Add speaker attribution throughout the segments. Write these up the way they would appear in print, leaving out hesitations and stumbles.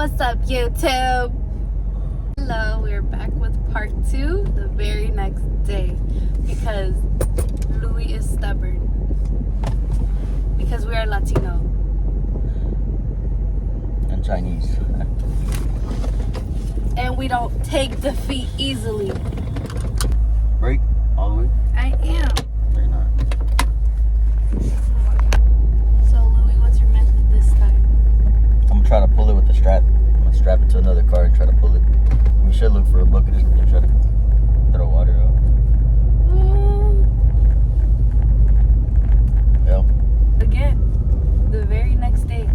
Speaker 1: What's up, YouTube? Hello, we're back with part 2 the very next day because Louis is stubborn. Because we are Latino.
Speaker 2: And Chinese.
Speaker 1: And we don't take defeat easily.
Speaker 2: Break all the way?
Speaker 1: I am.
Speaker 2: They're not.
Speaker 1: So, Louis, what's your method this time?
Speaker 2: I'm gonna try to pull it with the strap. I'm gonna strap it to another car and try to pull it. We should look for a bucket and try to throw water out. Yep.
Speaker 1: Again, the very next day.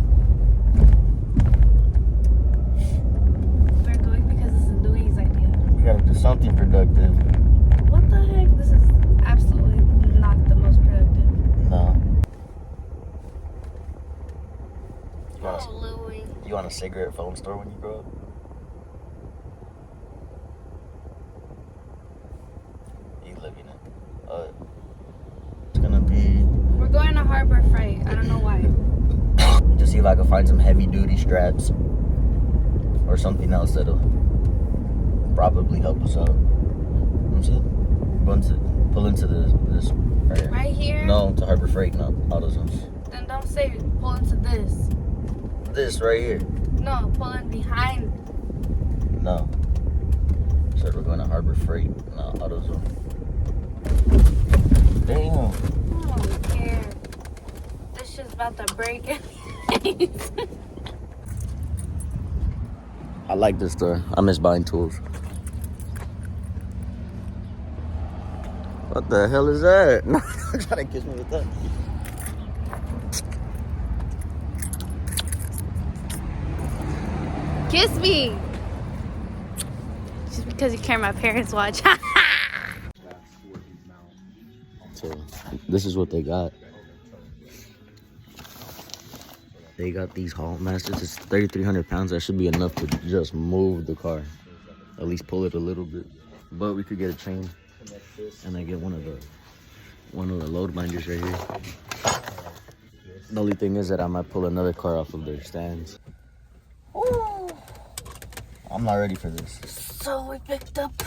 Speaker 1: We're going because this is Louis' idea.
Speaker 2: We gotta do something productive.
Speaker 1: What the heck? This is absolutely not the most productive.
Speaker 2: No.
Speaker 1: Oh, Louis.
Speaker 2: You want a cigarette phone store when you grow up? You living it. It's gonna be.
Speaker 1: We're going to Harbor Freight. I don't know why.
Speaker 2: Just see if I can find some heavy duty straps or something else that'll probably help us out. What's it? Pull into this right here.
Speaker 1: Right here?
Speaker 2: No, to Harbor Freight, not AutoZone.
Speaker 1: Then don't say pull into this.
Speaker 2: This right here.
Speaker 1: No, pull in behind.
Speaker 2: No. Said we're going to Harbor Freight, not AutoZone. Damn.
Speaker 1: I don't care. This shit's about to break it.
Speaker 2: I like this store. I miss buying tools. What the hell is that? No, try to kiss me with that.
Speaker 1: Kiss me. Just because you care my parents watch.
Speaker 2: So, this is what they got. They got these Hall Masters. It's 3,300 pounds. That should be enough to just move the car. At least pull it a little bit. But we could get a chain and then get one of the load binders right here. The only thing is that I might pull another car off of their stands. Ooh. I'm not ready for this.
Speaker 1: So we picked up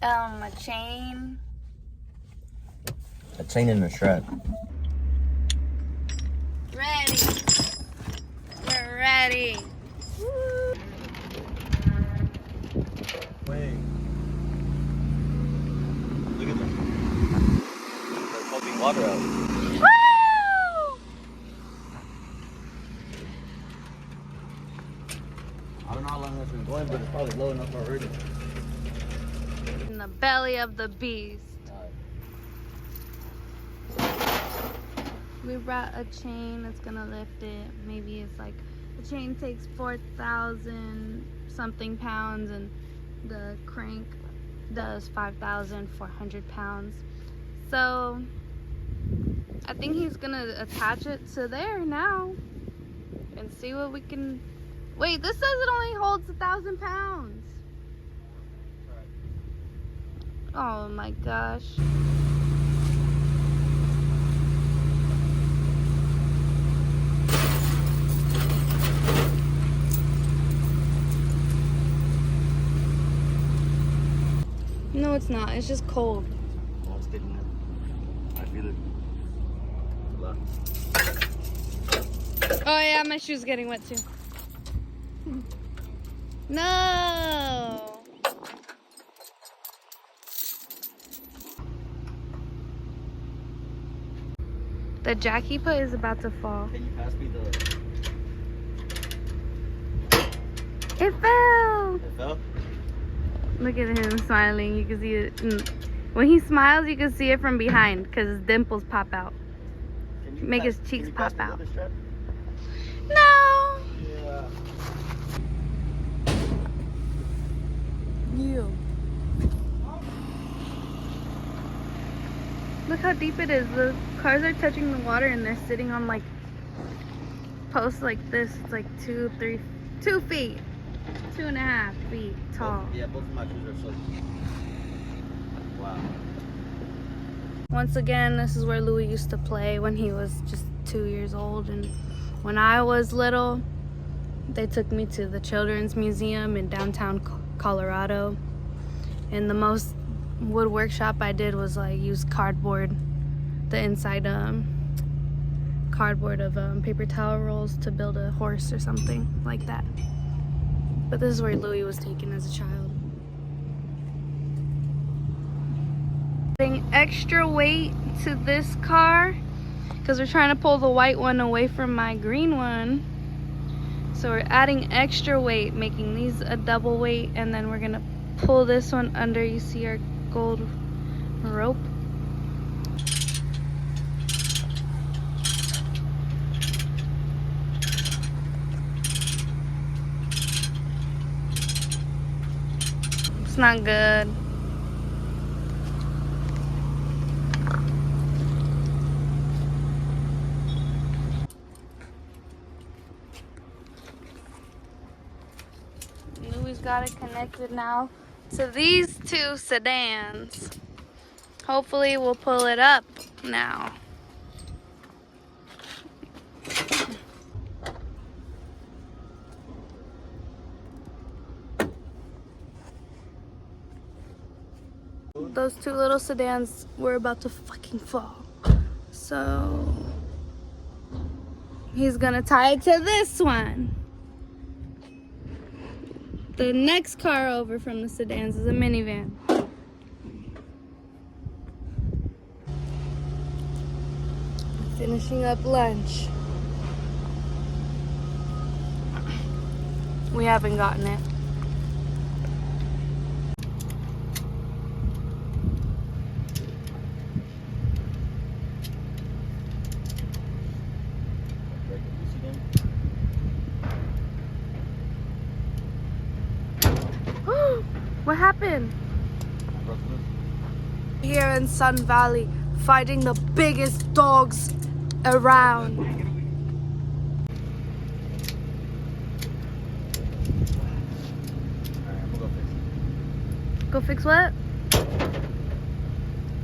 Speaker 1: a chain.
Speaker 2: A chain and a strap.
Speaker 1: Ready. We're ready. Woo.
Speaker 2: Wait. Look at them. They're pumping water out.
Speaker 1: Woo!
Speaker 2: I don't know how long that's been going, but it's probably low enough already.
Speaker 1: In the belly of the beast. We brought a chain that's gonna lift it. Maybe it's like the chain takes 4,000 something pounds and the crank does 5,400 pounds. So I think he's gonna attach it to there now and see what we can. Wait, this says it only holds 1,000 pounds. Oh my gosh. No, it's not. It's just cold.
Speaker 2: Oh, it's getting there. I feel it. Look.
Speaker 1: Oh yeah, my shoe's getting wet too. No. The jack he put is about to fall.
Speaker 2: Can you pass me the...
Speaker 1: It fell.
Speaker 2: It fell?
Speaker 1: Look at him smiling. You can see it. When he smiles, you can see it from behind because his dimples pop out. Make his cheeks pop out. No.
Speaker 2: Yeah.
Speaker 1: You. Look how deep it is. The cars are touching the water and they're sitting on like posts like this. It's like 2 feet, 2.5 feet tall.
Speaker 2: Yeah, both of my shoes are soaked. Wow.
Speaker 1: Once again, this is where Louis used to play when he was just 2 years old, and when I was little, They took me to the Children's Museum in downtown Colorado. And the most woodwork shop I did was like use cardboard, the inside cardboard of paper towel rolls to build a horse or something like that. But this is where Louis was taken as a child. Adding extra weight to this car because we're trying to pull the white one away from my green one. So we're adding extra weight, making these a double weight, and then we're gonna pull this one under. You see our gold rope. It's not good. Louis got it connected now to these two sedans. Hopefully we'll pull it up now. Those two little sedans were about to fucking fall. So he's gonna tie it to this one. The next car over from the sedans is a minivan. Finishing up lunch. We haven't gotten it. What happened? Here in Sun Valley, fighting the biggest dogs around. Go fix what?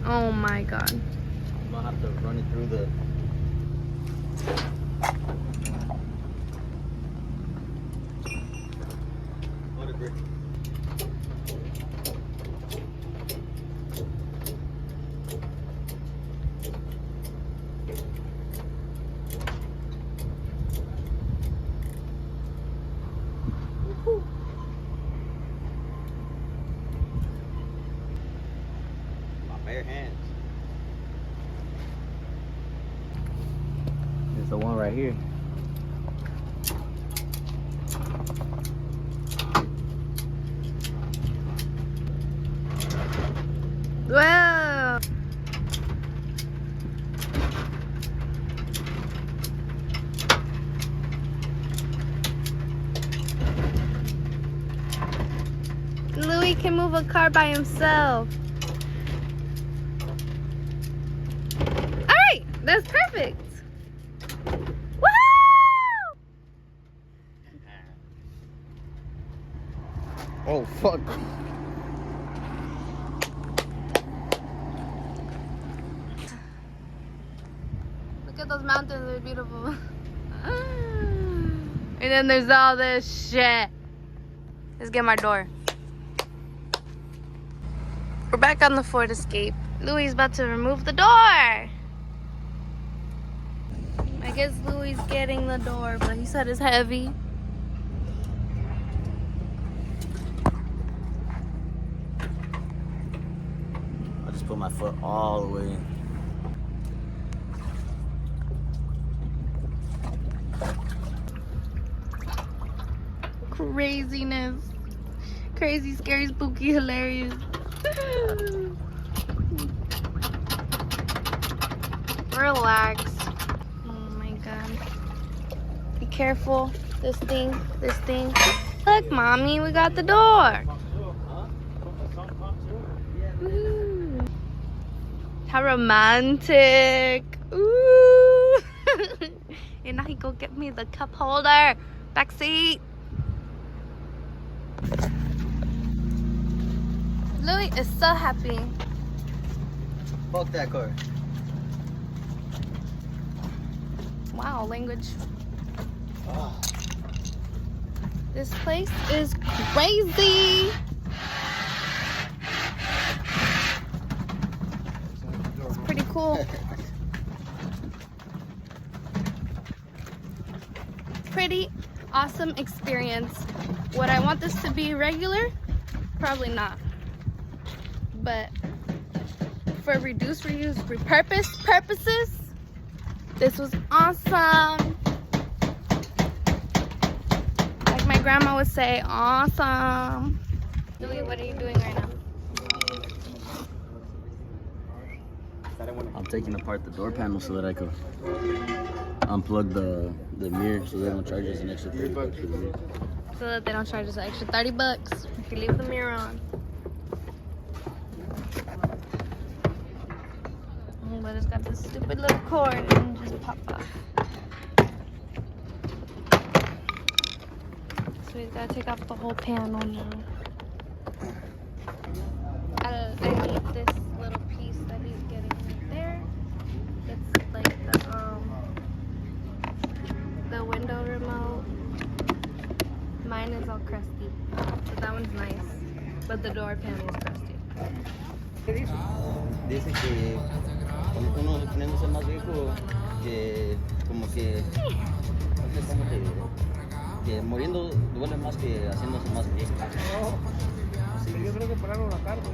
Speaker 1: Oh my god.
Speaker 2: I'm gonna have to run it through the... What a brick. Bare hands. There's the one right here.
Speaker 1: Wow. Louis can move a car by himself. That's perfect. Woo!
Speaker 2: Oh fuck.
Speaker 1: Look at those mountains, they're beautiful. And then there's all this shit. Let's get my door. We're back on the Ford Escape. Louis is about to remove the door. I guess Louis is getting the door, but he said it's heavy.
Speaker 2: I just put my foot all the way in.
Speaker 1: Craziness. Crazy, scary, spooky, hilarious. Relax. Be careful. This thing. Look, mommy, we got the door. Ooh. How romantic. Ooh. And now he go get me the cup holder. Back seat. Louis is so happy.
Speaker 2: Fuck that car.
Speaker 1: Wow, language.
Speaker 2: Oh.
Speaker 1: This place is crazy. It's pretty cool. Pretty awesome experience. Would I want this to be regular? Probably not. But for reduce, reuse, repurpose purposes, this was awesome. Like my grandma would say, awesome. Louis, what are you doing right now?
Speaker 2: I'm taking apart the door panel so that I could unplug the mirror so they don't charge us an extra $30 for the mirror.
Speaker 1: So that they don't charge us an extra $30 if you leave the mirror on. Oh, but it's got this stupid little cord and just popped off. So he's gotta take off the whole panel now. I need this little piece that he's getting right there. It's like the window remote. Mine is all crusty, but that one's nice. But the door panel is crusty.
Speaker 2: Dice que uno poniéndose más viejo, que como que, no sé cómo te diré, que muriendo duele más que haciéndose más viejo.
Speaker 3: Sí, yo creo que pararon la tarde.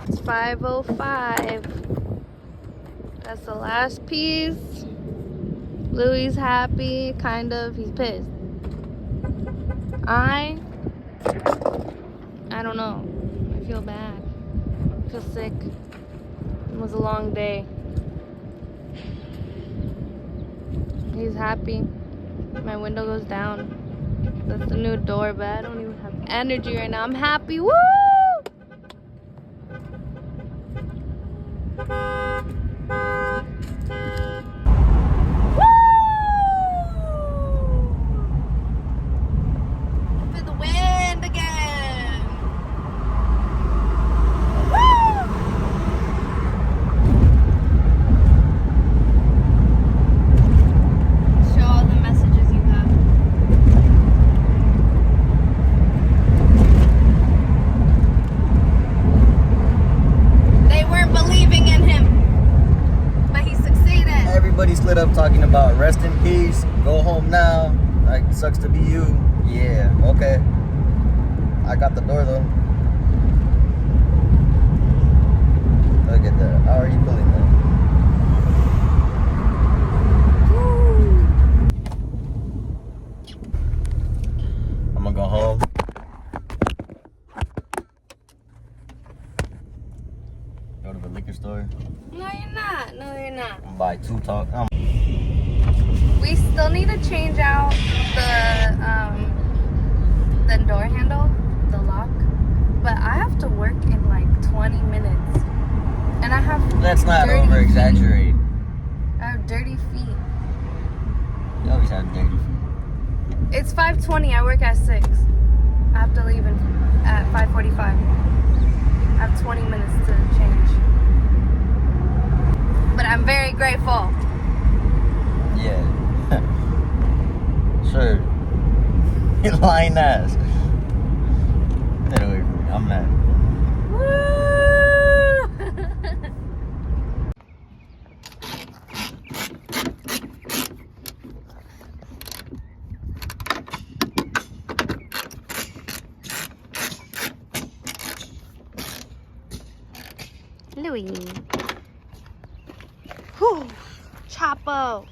Speaker 1: It's 5:05. That's the last piece. Louis happy, kind of. He's pissed. I don't know. I feel bad. I feel sick. It was a long day. He's happy. My window goes down. That's the new door, but I don't even have energy right now. I'm happy. Woo! For the wind again. Woo! Show all the messages you have. They weren't believing in him, but he succeeded.
Speaker 2: Everybody slid up talking about rest in peace, go home now, like sucks to be you. Yeah, okay. I got the door though. Look at that. How are you pulling that? I'm gonna go home. Go to the liquor store.
Speaker 1: No, you're not. No, you're not.
Speaker 2: And buy two talk.
Speaker 1: We still need to change out the door handle, the lock. But I have to work in like 20 minutes, and I have
Speaker 2: Let's not
Speaker 1: dirty
Speaker 2: over exaggerate.
Speaker 1: feet. I have dirty feet.
Speaker 2: You always have dirty feet.
Speaker 1: It's 5:20. I work at 6. I have to leave at 5:45. I have 20 minutes to change. But I'm very grateful.
Speaker 2: Yeah. Sure. You lying ass. Get away from me. I'm mad.
Speaker 1: Louis. Whew. Chapo.